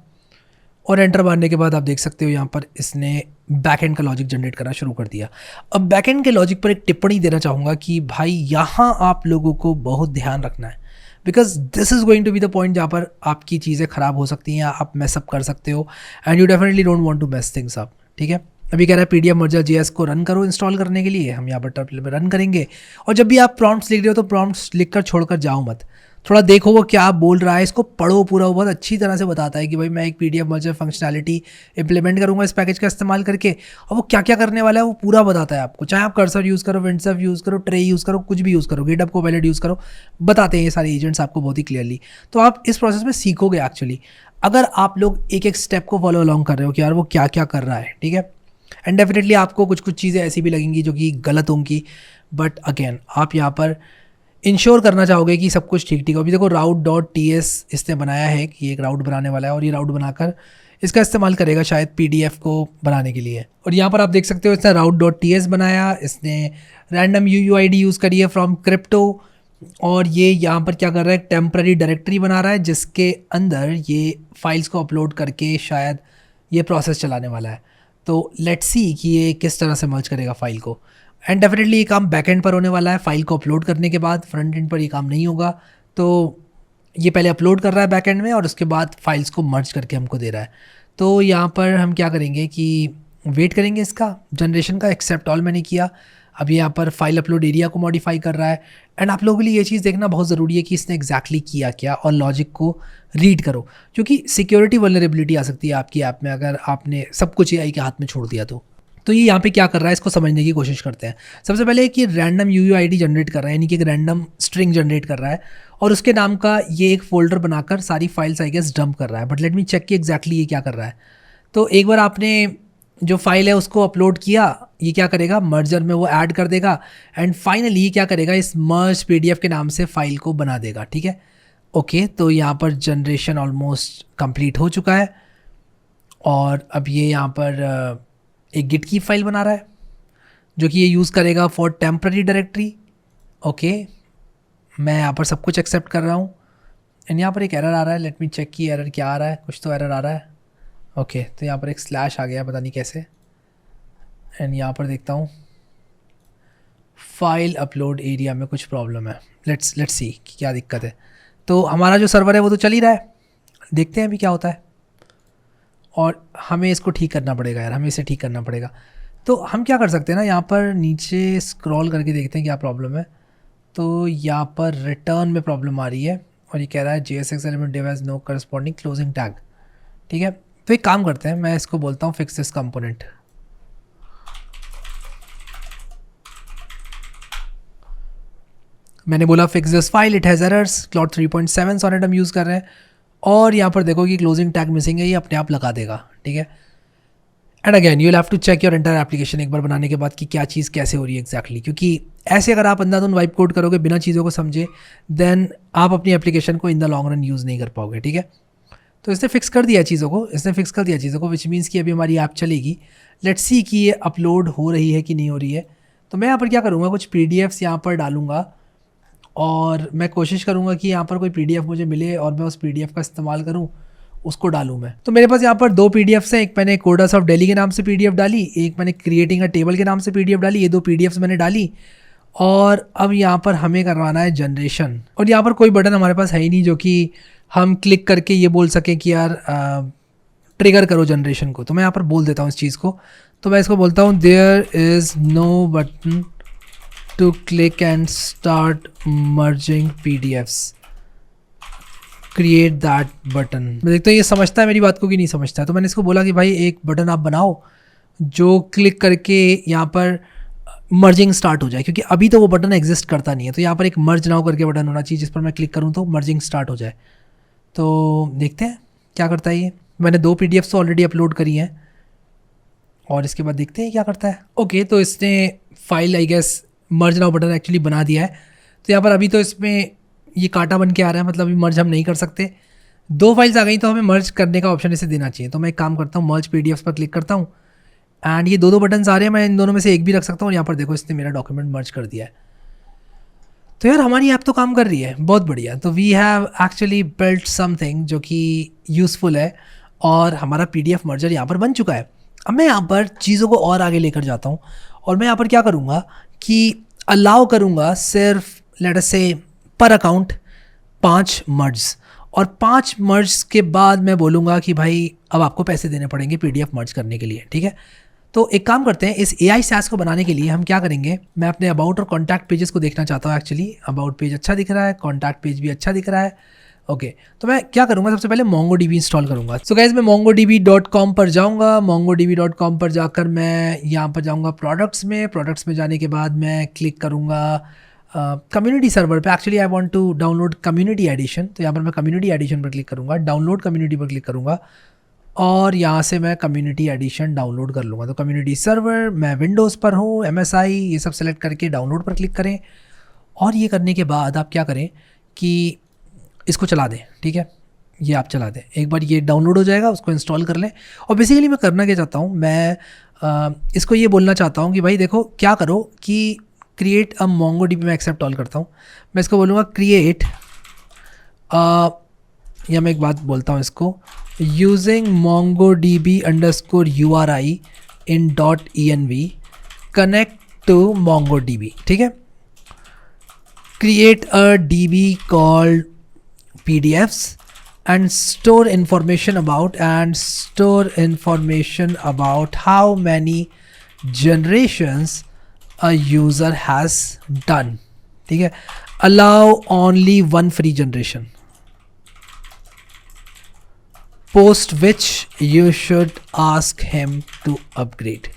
और एंटर मारने के बाद आप देख सकते हो यहाँ पर इसने बैकएंड का लॉजिक जनरेट करना शुरू कर दिया। अब बैकएंड के लॉजिक पर एक टिप्पणी देना चाहूँगा कि भाई यहाँ आप लोगों को बहुत ध्यान रखना है, because this is going to be the point जहाँ पर आपकी चीज़ें ख़राब हो सकती हैं, आप मैसअप कर सकते हो, and you definitely don't want to mess things up, ठीक है। अभी कह रहा है PDF merger JS को रन करो इंस्टॉल करने के लिए, हम यहाँ पर टर्मिनल में रन करेंगे। और जब भी आप प्रॉम्प्ट्स लिख रहे हो तो प्रॉम्प्ट्स लिख कर छोड़कर जाओ मत। थोड़ा देखो वो क्या बोल रहा है, इसको पढ़ो पूरा, वो बहुत अच्छी तरह से बताता है कि भाई मैं एक पीडीएफ मर्जर फंक्शनैलिटी इंप्लीमेंट करूँगा इस पैकेज का इस्तेमाल करके, और वो क्या क्या करने वाला है वो पूरा बताता है आपको। चाहे आप कर्सर यूज़ करो, विंडसर्फ यूज़ करो, ट्रे यूज़ करो, कुछ भी यूज़ करो, गिटहब कोपायलट यूज़ करो, बताते हैं ये सारे एजेंट्स आपको बहुत ही क्लियरली। तो आप इस प्रोसेस में सीखोगे एक्चुअली, अगर आप लोग एक एक स्टेप को फॉलो अलॉन्ग कर रहे हो कि यार वो क्या क्या कर रहा है, ठीक है। एंड डेफिनेटली आपको कुछ कुछ चीज़ें ऐसी भी लगेंगी जो कि गलत होंगी, बट अगेन आप यहाँ पर इंश्योर करना चाहोगे कि सब कुछ ठीक ठीक हो। अभी देखो route.ts इसने बनाया है कि एक राउट बनाने वाला है, और ये राउट बनाकर इसका इस्तेमाल करेगा शायद पीडीएफ को बनाने के लिए। और यहाँ पर आप देख सकते हो इसने route.ts बनाया, इसने रैंडम UUID यूज़ करी है फ्रॉम क्रिप्टो, और ये यहाँ पर क्या कर रहा है, टेम्पररी डायरेक्टरी बना रहा है जिसके अंदर ये फाइल्स को अपलोड करके शायद ये प्रोसेस चलाने वाला है। तो लेट्स सी कि ये किस तरह से मर्ज करेगा फाइल को। एंड डेफिनेटली ये काम बैकएंड पर होने वाला है, फाइल को अपलोड करने के बाद। फ्रंट एंड पर ये काम नहीं होगा, तो ये पहले अपलोड कर रहा है बैकएंड में और उसके बाद फाइल्स को मर्ज करके हमको दे रहा है। तो यहाँ पर हम क्या करेंगे कि वेट करेंगे इसका जनरेशन का, एक्सेप्ट ऑल मैंने किया। अब यहाँ पर फाइल अपलोड एरिया को मॉडिफाई कर रहा है। एंड आप लोगों के लिए ये चीज़ देखना बहुत ज़रूरी है कि इसने एग्जैक्टली किया क्या, और लॉजिक को रीड करो, क्योंकि सिक्योरिटी वल्नरेबिलिटी आ सकती है आपकी ऐप में अगर आपने सब कुछ एआई के हाथ में छोड़ दिया तो ये यहाँ पे क्या कर रहा है इसको समझने की कोशिश करते हैं। सबसे पहले कि रैंडम UUID जनरेट कर रहा है, यानी कि एक रैंडम स्ट्रिंग जनरेट कर रहा है, और उसके नाम का ये एक फोल्डर बनाकर सारी फाइल्स आई गेस डंप कर रहा है। बट लेट मी चेक कि एग्जैक्टली ये क्या कर रहा है। तो एक बार आपने जो फाइल है उसको अपलोड किया, ये क्या करेगा, मर्जर में वो ऐड कर देगा, एंड फाइनली क्या करेगा, इस मर्ज PDF के नाम से फाइल को बना देगा, ठीक है। ओके, तो यहाँ पर जनरेशन ऑलमोस्ट कंप्लीट हो चुका है, और अब ये यहाँ पर एक गिट की फाइल बना रहा है जो कि ये यूज़ करेगा फॉर टेम्पररी डायरेक्टरी। ओके, मैं यहाँ पर सब कुछ एक्सेप्ट कर रहा हूँ, एंड यहाँ पर एक एरर आ रहा है। लेट मी चेक की एरर क्या आ रहा है, कुछ तो एरर आ रहा है। ओके, तो यहाँ पर एक स्लैश आ गया, पता नहीं कैसे। एंड यहाँ पर देखता हूँ फाइल अपलोड एरिया में कुछ प्रॉब्लम है। लेट्स सी कि क्या दिक्कत है। तो हमारा जो सर्वर है वो तो चल ही रहा है, देखते हैं अभी क्या होता है। और हमें इसको ठीक करना पड़ेगा यार, हमें इसे ठीक करना पड़ेगा। तो हम क्या कर सकते हैं ना, यहाँ पर नीचे स्क्रॉल करके देखते हैं क्या प्रॉब्लम है। तो यहाँ पर रिटर्न में प्रॉब्लम आ रही है, और ये कह रहा है JSX element div has no corresponding closing tag, ठीक है। तो एक काम करते हैं, मैं इसको बोलता हूँ फिक्स दिस कंपोनेंट। मैंने बोला fix this file, it has errors, Claude 3.7 Sonnet हम यूज़ कर रहे हैं, और यहाँ पर देखो कि क्लोजिंग टैग मिसिंग है, ये अपने आप लगा देगा, ठीक है। And again you will have to check your entire application एक बार बनाने के बाद कि क्या चीज़ कैसे हो रही है एग्जैक्टली, क्योंकि ऐसे अगर आप अंधाधुंध वाइप कोड करोगे बिना चीज़ों को समझे, देन आप अपनी एप्लीकेशन को इन द लॉन्ग रन यूज़ नहीं कर पाओगे, ठीक है। तो इसने फिक्स कर दिया चीज़ों को, विच मीन्स कि अभी हमारी ऐप चलेगी। लेट्स सी कि ये अपलोड हो रही है कि नहीं हो रही है। तो मैं यहाँ पर क्या करूँगा, कुछ PDFs यहाँ पर डालूँगा, और मैं कोशिश करूँगा कि यहाँ पर कोई PDF मुझे मिले और मैं उस PDF का इस्तेमाल करूँ, उसको डालूँ मैं। तो मेरे पास यहाँ पर 2 PDFs हैं, एक मैंने कोडास ऑफ दिल्ली के नाम से PDF डाली, एक मैंने क्रिएटिंग अ टेबल के नाम से PDF डाली। ये 2 PDFs मैंने डाली, और अब यहाँ पर हमें करवाना है जनरेशन। और यहाँ पर कोई बटन हमारे पास है ही नहीं जो कि हम क्लिक करके ये बोल सकें कि यार ट्रिगर करो जनरेशन को। तो मैं यहाँ पर बोल देता हूँ इस चीज़ को। तो मैं इसको बोलता हूँ there is no button to click and start merging PDFs, create that button. मैं देखता हूँ ये समझता है मेरी बात को कि नहीं समझता है। तो मैंने इसको बोला कि भाई एक बटन आप बनाओ जो क्लिक करके यहाँ पर मर्जिंग स्टार्ट हो जाए, क्योंकि अभी तो वो बटन एग्जिस्ट करता नहीं है। तो यहाँ पर एक मर्ज नाउ करके बटन होना चाहिए जिस पर मैं क्लिक करूँ तो मर्जिंग स्टार्ट हो जाए। तो देखते हैं क्या करता है ये। मैंने 2 PDFs तो ऑलरेडी अपलोड करी हैं, और इसके बाद देखते हैं क्या करता है। ओके, तो इसने file I guess merge now button actually बना दिया है। तो यहाँ पर अभी तो इसमें ये कांटा बन के आ रहा है, मतलब अभी मर्ज हम नहीं कर सकते। 2 फाइल्स आ गई तो हमें मर्ज करने का ऑप्शन इसे देना चाहिए। तो मैं एक काम करता हूँ, मर्ज PDFs पर क्लिक करता हूँ, एंड ये 2 बटन्स आ रहे हैं, मैं इन दोनों में से एक भी रख सकता हूँ। और यहाँ पर देखो इसने मेरा डॉक्यूमेंट मर्ज कर दिया है। तो यार हमारी ऐप तो काम कर रही है, बहुत बढ़िया। तो we have actually built something जो कि यूज़फुल है, और हमारा PDF मर्जर यहाँ पर बन चुका है। अब मैं यहाँ पर चीज़ों को और आगे लेकर जाता हूँ, और मैं यहाँ पर क्या करूँगा कि अलाउ करूँगा सिर्फ लेट अस से पर अकाउंट 5 मर्ज, और 5 मर्ज के बाद मैं बोलूँगा कि भाई अब आपको पैसे देने पड़ेंगे PDF मर्ज करने के लिए, ठीक है। तो एक काम करते हैं, इस AI SaaS को बनाने के लिए हम क्या करेंगे, मैं अपने अबाउट और कॉन्टैक्ट पेजेस को देखना चाहता हूँ। एक्चुअली अबाउट पेज अच्छा दिख रहा है, कॉन्टैक्ट पेज भी अच्छा दिख रहा है। ओके, तो मैं क्या करूँगा, सबसे पहले MongoDB इंस्टॉल करूँगा। सो गाइस, मैं mongodb.com पर जाऊँगा। mongodb.com पर जाकर मैं यहाँ पर जाऊँगा प्रोडक्ट्स में जाने के बाद मैं क्लिक करूँगा कम्युनिटी सर्वर पे। Actually I want to download community edition, तो यहाँ पर मैं कम्युनिटी एडिशन पर क्लिक करूँगा, डाउनलोड कम्युनिटी पर क्लिक करूँगा और यहाँ से मैं कम्युनिटी एडिशन डाउनलोड कर लूँगा। तो कम्युनिटी सर्वर, मैं विंडोज़ पर हूँ, MSI ये सब सेलेक्ट करके डाउनलोड पर क्लिक करें। और ये करने के बाद आप क्या करें कि इसको चला दें, ठीक है, ये आप चला दें। एक बार ये डाउनलोड हो जाएगा, उसको इंस्टॉल कर लें। और बेसिकली मैं करना क्या चाहता हूँ, मैं इसको ये बोलना चाहता हूँ कि भाई देखो क्या करो कि क्रिएट अ MongoDB में एक्सेप्ट ऑल करता हूँ। मैं इसको बोलूँगा क्रिएट, या मैं एक बात बोलता हूँ इसको, using MongoDB_URI in .env connect to MongoDB, ठीक है। Create a DB called PDFs and store information about how many generations a user has done, ठीक है। allow only one free generation, post which you should ask him to upgrade।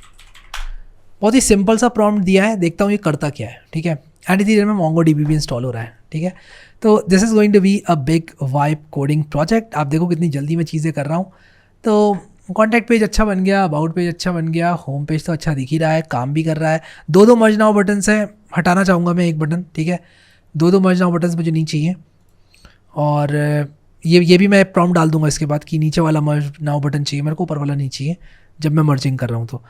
बहुत ही simple सा prompt दिया है, देखता हूँ ये करता क्या है, ठीक है। एंड इतनी देर में MongoDB भी इंस्टॉल हो रहा है, ठीक है। तो this is going to be a big vibe coding project. आप देखो कितनी जल्दी मैं चीज़ें कर रहा हूँ। तो कॉन्टैक्ट पेज अच्छा बन गया, अबाउट पेज अच्छा बन गया, होम पेज तो अच्छा दिख ही रहा है, काम भी कर रहा है। दो मर्ज नाउ बटन से हटाना चाहूँगा मैं एक बटन, ठीक है। दो मर्ज नाउ बटन मुझे नहीं चाहिए। और ये भी मैं प्रॉम्प्ट डाल दूंगा इसके बाद कि नीचे वाला मर्ज नाउ बटन चाहिए मेरे को, ऊपर वाला नहीं चाहिए जब मैं मर्जिंग कर रहा हूँ तो।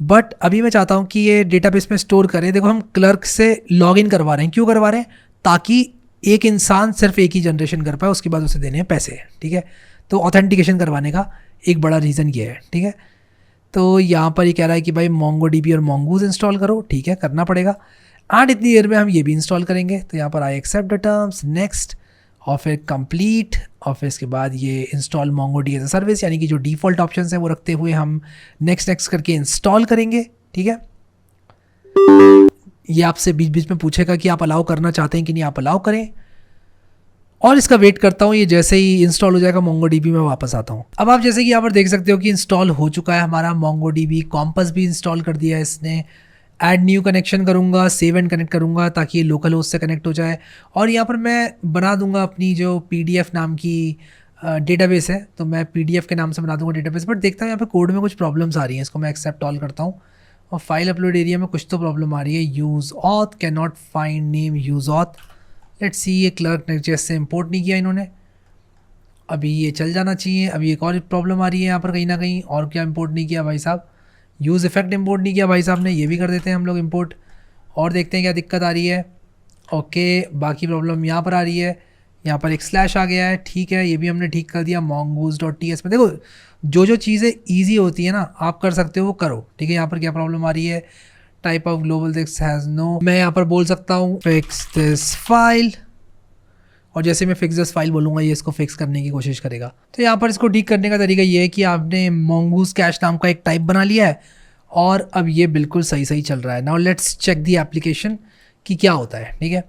बट अभी मैं चाहता हूँ कि ये डेटाबेस में स्टोर करें। देखो हम क्लर्क से लॉगिन करवा रहे हैं, क्यों करवा रहे हैं, ताकि एक इंसान सिर्फ एक ही जनरेशन कर पाए, उसके बाद उसे देने हैं पैसे, ठीक है। तो ऑथेंटिकेशन करवाने का एक बड़ा रीज़न ये है, ठीक है। तो यहाँ पर ये कह रहा है कि भाई MongoDB और Mongoose इंस्टॉल करो, ठीक है, करना पड़ेगा। एंड इतनी देर में हम ये भी इंस्टॉल करेंगे। तो यहाँ पर I accept the terms, next, और फिर कंप्लीट, और फिर इसके बाद ये install MongoDB as a service, यानी कि जो डिफ़ॉल्ट ऑप्शन है वो रखते हुए हम नेक्स्ट करके इंस्टॉल करेंगे, ठीक है। ये आपसे बीच बीच में पूछेगा कि आप अलाउ करना चाहते हैं कि नहीं, आप अलाउ करें। और इसका वेट करता हूँ, ये जैसे ही इंस्टॉल हो जाएगा MongoDB में वापस आता हूँ। अब आप जैसे कि यहाँ पर देख सकते हो कि इंस्टॉल हो चुका है हमारा MongoDB, कॉम्पस भी इंस्टॉल कर दिया है इसने। ऐड न्यू कनेक्शन करूँगा, सेव एंड कनेक्ट करूँगा ताकि ये लोकल होस्ट से कनेक्ट हो जाए। और यहाँ पर मैं बना दूँगा अपनी जो PDF नाम की डेटाबेस है, तो मैं PDF के नाम से बना दूँगा डेटाबेस। बट देखता हूँ यहाँ पे कोड में कुछ प्रॉब्लम्स आ रही हैं, इसको मैं एक्सेप्ट ऑल करता हूँ। और फाइल अपलोड एरिया में कुछ तो प्रॉब्लम आ रही है, use auth can not find name use auth. Let's see, ये क्लर्क ने जैसे इंपोर्ट नहीं किया इन्होंने, अभी ये चल जाना चाहिए। अभी एक और प्रॉब्लम आ रही है यहाँ पर कहीं ना कहीं, और क्या इंपोर्ट नहीं किया भाई साहब, यूज़ इफेक्ट इंपोर्ट नहीं किया भाई साहब ने, ये भी कर देते हैं हम लोग इंपोर्ट। और देखते हैं क्या दिक्कत आ रही है। ओके, बाकी प्रॉब्लम यहाँ पर आ रही है, यहाँ पर एक स्लैश आ गया है, ठीक है, ये भी हमने ठीक कर दिया। mongoose.ts में देखो जो चीज़ें ईजी होती है ना आप कर सकते हो वो करो, ठीक है। यहाँ पर क्या प्रॉब्लम आ रही है, type of global this has no, मैं यहाँ पर बोल सकता हूँ फिक्स दिस फाइल, और जैसे मैं फिक्स दिस फाइल बोलूँगा ये इसको फिक्स करने की कोशिश करेगा। तो यहाँ पर इसको ठीक करने का तरीका ये है कि आपने mongoose कैश नाम का एक टाइप बना लिया है और अब ये बिल्कुल सही चल रहा है। Now let's check the application कि क्या होता है, ठीक है।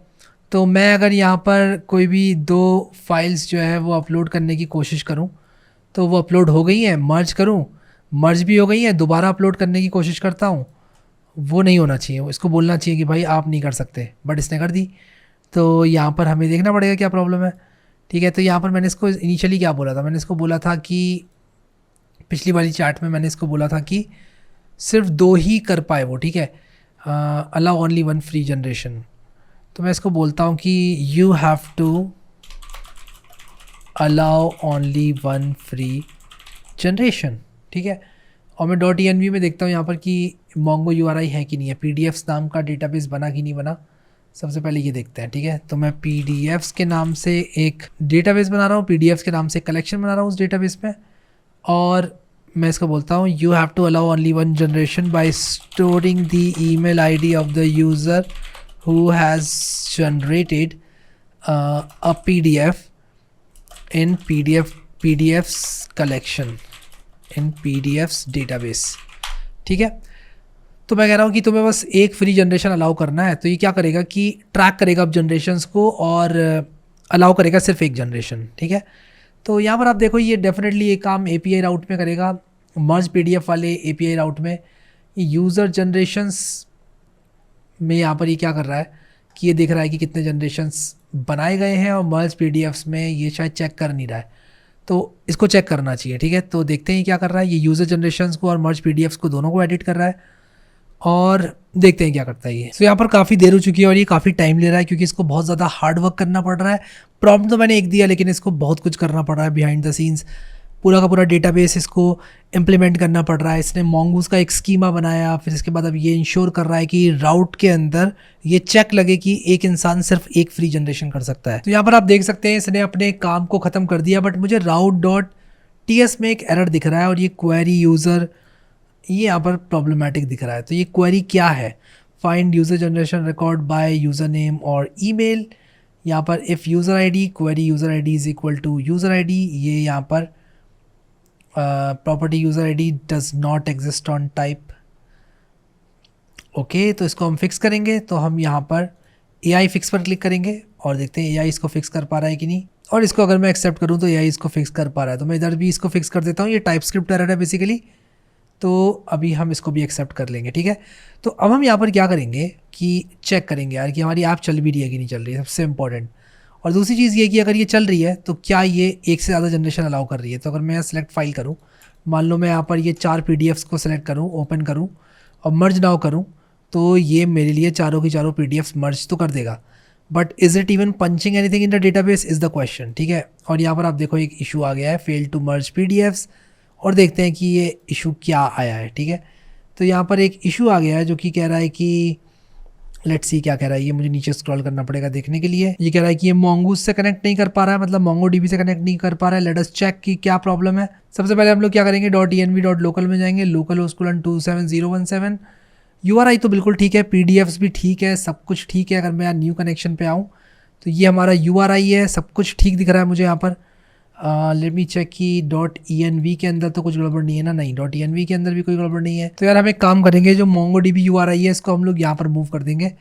तो मैं अगर यहाँ पर कोई भी दो फाइल्स जो है वो अपलोड करने की कोशिश करूँ तो वो अपलोड हो गई है, मर्ज करूँ, मर्ज भी हो गई है, दोबारा अपलोड करने की कोशिश करता हूँ, वो नहीं होना चाहिए, इसको बोलना चाहिए कि भाई आप नहीं कर सकते, बट इसने कर दी। तो यहाँ पर हमें देखना पड़ेगा क्या प्रॉब्लम है, ठीक है। तो यहाँ पर मैंने इसको इनिशियली क्या बोला था, मैंने इसको बोला था कि पिछली वाली चार्ट में मैंने इसको बोला था कि सिर्फ 2 ही कर पाए वो, ठीक है, अलाउ ओनली 1 फ्री जनरेशन। तो मैं इसको बोलता हूँ कि you have to allow only 1 free generation, ठीक है। और मैं .env में देखता हूँ यहाँ पर कि Mongo URI है कि नहीं है, PDFs नाम का डेटाबेस बना कि नहीं बना, सबसे पहले ये देखते हैं, ठीक है। तो मैं PDFs के नाम से एक डेटाबेस बना रहा हूँ, PDFs के नाम से कलेक्शन बना रहा हूँ उस डेटाबेस में, और मैं इसको बोलता हूँ you have to allow only 1 generation by storing the email ID of the user who has generated a PDF in PDFs collection in PDFs database, ठीक है। तो मैं कह रहा हूँ कि तुम्हें बस एक फ्री जनरेशन अलाउ करना है, तो ये क्या करेगा कि ट्रैक करेगा अब जनरेशन्स को और अलाउ करेगा सिर्फ एक जनरेशन, ठीक है। तो यहाँ पर आप देखो ये डेफिनेटली ये काम API राउट में करेगा, मर्ज PDF वाले API राउट में। यूज़र जनरेशन्स में यहाँ पर ये क्या कर रहा है कि ये देख रहा है कि कितने जनरेशन्स बनाए गए हैं, और मर्ज PDFs में ये शायद चेक कर नहीं रहा है, तो इसको चेक करना चाहिए, ठीक है। तो देखते हैं क्या कर रहा है, ये यूज़र जनरेशन्स को और मर्ज PDFs को दोनों को एडिट कर रहा है, और देखते हैं क्या करता है ये। तो यहाँ पर काफ़ी देर हो चुकी है और ये काफ़ी टाइम ले रहा है, क्योंकि इसको बहुत ज़्यादा हार्ड वर्क करना पड़ रहा है। प्रॉम्प्ट तो मैंने एक दिया, लेकिन इसको बहुत कुछ करना पड़ रहा है बिहाइंड द सीन्स। पूरा का पूरा डेटाबेस इसको इम्प्लीमेंट करना पड़ रहा है। इसने mongoose का एक स्कीमा बनाया, फिर इसके बाद अब ये इंश्योर कर रहा है कि राउट के अंदर ये चेक लगे कि एक इंसान सिर्फ एक फ्री जनरेशन कर सकता है। तो यहाँ पर आप देख सकते हैं इसने अपने काम को ख़त्म कर दिया, बट मुझे route.ts में एक एरर दिख रहा है, और ये क्वेरी यूज़र ये यहाँ पर प्रॉब्लमेटिक दिख रहा है। तो ये क्वेरी क्या है, find user generation record by user name और ईमेल। यहाँ पर if user ID query user ID is equal to user ID, ये यहाँ पर property user ID does not exist on type. Okay, तो इसको हम फिक्स करेंगे। तो हम यहाँ पर AI फिक्स पर क्लिक करेंगे और देखते हैं AI इसको फिक्स कर पा रहा है कि नहीं। और इसको अगर मैं एक्सेप्ट करूँ तो AI इसको फिक्स कर पा रहा है, तो मैं इधर भी इसको फिक्स कर देता हूँ। ये टाइपस्क्रिप्ट एरर है बेसिकली, तो अभी हम इसको भी एक्सेप्ट कर लेंगे, ठीक है। तो अब हम यहाँ पर क्या करेंगे कि चेक करेंगे यार कि हमारी ऐप चल भी रही है कि नहीं चल रही है, सबसे इंपॉर्टेंट। और दूसरी चीज़ ये कि अगर ये चल रही है तो क्या ये एक से ज़्यादा जनरेशन अलाउ कर रही है। तो अगर मैं यहाँ सेलेक्ट फाइल करूँ, मान लो मैं यहाँ पर ये 4 PDFs को सेलेक्ट करूँ, ओपन करूँ और मर्ज नाउ करूँ, तो ये मेरे लिए चारों की चारों PDFs मर्ज तो कर देगा, but is it even punching anything in the database is the question, ठीक है। और यहाँ पर आप देखो एक इशू आ गया है, फेल टू मर्ज PDFs, और देखते हैं कि ये इशू क्या आया है, ठीक है। तो यहाँ पर एक इशू आ गया है जो कि कह रहा है कि लेट्स सी क्या कह रहा है, ये मुझे नीचे स्क्रॉल करना पड़ेगा देखने के लिए। ये कह रहा है कि ये mongoose से कनेक्ट नहीं कर पा रहा है, मतलब MongoDB से कनेक्ट नहीं कर पा रहा है। लेट अस चेक कि क्या प्रॉब्लम है। सबसे पहले हम लोग क्या करेंगे, .env.local में जाएंगे, localhost:27017। URI तो बिल्कुल ठीक है, PDFs भी ठीक है, सब कुछ ठीक है। अगर मैं न्यू कनेक्शन पे आऊँ तो ये हमारा URI है, सब कुछ ठीक दिख रहा है मुझे यहाँ पर। लेट मी चेक कि .env के अंदर तो कुछ गड़बड़ नहीं है ना, नहीं .env के अंदर भी कोई गड़बड़ नहीं है। तो यार हम एक काम करेंगे, जो MongoDB URI है इसको हम लोग यहाँ पर मूव कर देंगे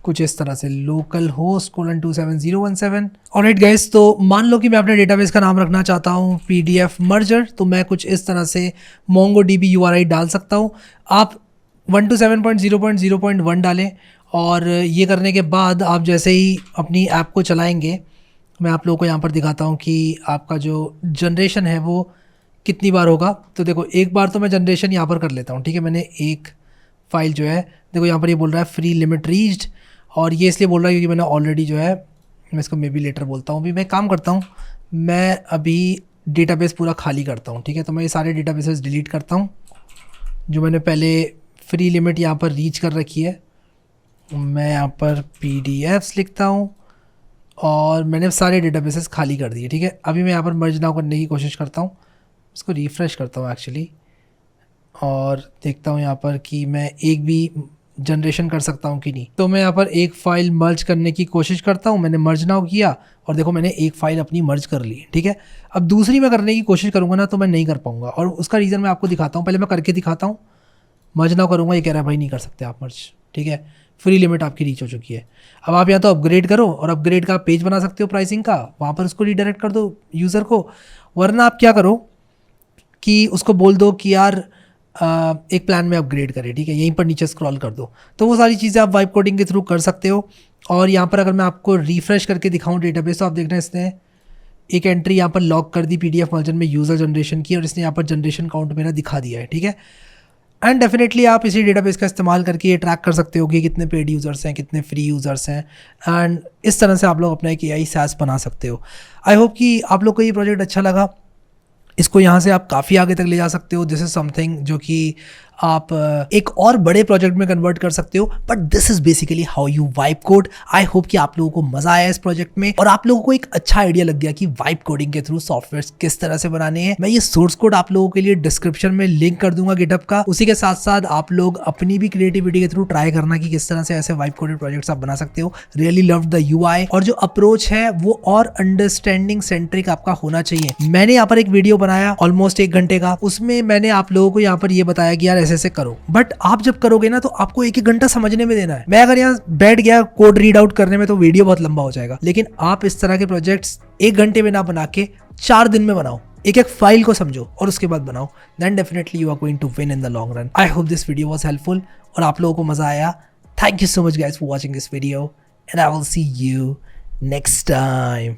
कुछ इस तरह से, localhost:27017। ऑलराइट गाइस, तो मान लो कि मैं अपने डेटाबेस का नाम रखना चाहता हूँ PDF मर्जर, तो मैं कुछ इस तरह से MongoDB URI डाल सकता हूँ। आप 127.0.0.1 डालें, और ये करने के बाद आप जैसे ही अपनी ऐप को चलाएंगे, मैं आप लोगों को यहाँ पर दिखाता हूँ कि आपका जो जनरेशन है वो कितनी बार होगा। तो देखो एक बार तो मैं जनरेशन यहाँ पर कर लेता हूँ, ठीक है। मैंने एक फ़ाइल जो है, देखो यहाँ पर ये बोल रहा है फ्री लिमिट रीच्ड, और ये इसलिए बोल रहा है क्योंकि मैंने ऑलरेडी जो है, मैं इसको मे बी लेटर बोलता हूँ। अभी मैं काम करता हूँ, मैं अभी डेटाबेस पूरा खाली करता हूँ, ठीक है। तो मैं ये सारे डेटाबेसेस डिलीट करता हूँ जो मैंने पहले फ्री लिमिट यहाँ पर रीच कर रखी है। मैं यहाँ पर PDFs लिखता हूँ और मैंने सारे डेटाबेसेस खाली कर दिए, ठीक है। अभी मैं यहाँ पर मर्ज नाउ करने की कोशिश करता हूँ, इसको रिफ़्रेश करता हूँ एक्चुअली, और देखता हूँ यहाँ पर कि मैं एक भी जनरेशन कर सकता हूँ कि नहीं। तो मैं यहाँ पर एक फ़ाइल मर्ज करने की कोशिश करता हूँ, मैंने मर्ज नाउ किया और देखो मैंने एक फ़ाइल अपनी मर्ज कर ली, ठीक है। अब दूसरी मैं करने की कोशिश करूँगा ना तो मैं नहीं कर पाऊँगा, और उसका रीज़न मैं आपको दिखाता हूँ। पहले मैं करके दिखाता हूँ, मर्ज नाउ करूँगा, ये कह रहा है भाई नहीं कर सकते आप मर्ज, ठीक है, फ्री लिमिट आपकी रीच हो चुकी है। अब आप या तो अपग्रेड करो, और अपग्रेड का पेज बना सकते हो प्राइसिंग का, वहाँ पर उसको रीडायरेक्ट कर दो यूज़र को, वरना आप क्या करो कि उसको बोल दो कि यार एक प्लान में अपग्रेड करें, ठीक है, यहीं पर नीचे स्क्रॉल कर दो। तो वो सारी चीज़ें आप वाइब कोडिंग के थ्रू कर सकते हो। और यहाँ पर अगर मैं आपको रिफ़्रेश करके दिखाऊँ डेटाबेस, तो आप देख रहे हैं इसने एक एंट्री यहाँ पर लॉक कर दी PDF वर्जन में यूज़र जनरेशन की, और इसने यहाँ पर जनरेशन काउंट मेरा दिखा दिया है, ठीक है। एंड डेफिनेटली आप इसी डेटाबेस का इस्तेमाल करके ये ट्रैक कर सकते हो कि कितने पेड यूज़र्स हैं, कितने फ्री यूज़र्स हैं, एंड इस तरह से आप लोग अपना एक AI SaaS बना सकते हो। आई होप कि आप लोग को ये प्रोजेक्ट अच्छा लगा, इसको यहाँ से आप काफ़ी आगे तक ले जा सकते हो। दिस इज़ समथिंग जो कि आप एक और बड़े प्रोजेक्ट में कन्वर्ट कर सकते हो, but this is basically how you vibe code. I hope कि आप लोगों को मज़ा आया इस प्रोजेक्ट में, और आप लोगों को एक अच्छा आइडिया लग गया कि वाइब कोडिंग के थ्रू सॉफ्टवेयर किस तरह से बनाने हैं। मैं ये सोर्स कोड आप लोगों के लिए डिस्क्रिप्शन में लिंक कर दूंगा गिटहब का। उसी के साथ साथ आप लोग अपनी भी क्रिएटिविटी के थ्रू ट्राई करना कि किस तरह से ऐसे वाइब कोडेड प्रोजेक्ट्स आप बना सकते हो। रियली लव्ड द UI, और जो अप्रोच है वो और अंडरस्टैंडिंग सेंट्रिक आपका होना चाहिए। मैंने यहाँ पर एक वीडियो बनाया ऑलमोस्ट 1 घंटे का, उसमें मैंने आप लोगों को यहाँ पर ये बताया कि यार ऐसे ऐसे करो। बट आप जब करोगे ना तो आपको 1-1 घंटा समझने में देना है। मैं अगर यहाँ बैठ गया कोड रीड आउट करने में तो वीडियो बहुत लंबा हो जाएगा, लेकिन आप इस तरह के प्रोजेक्ट्स 1 घंटे में ना बना के 4 दिन में बनाओ, एक एक फाइल को समझो और उसके बाद बनाओ, then definitely you are going to win in the long run. I hope this video was helpful और आप लोगों को मजा आया। Thank you so much guys for watching this video and I will see you next time.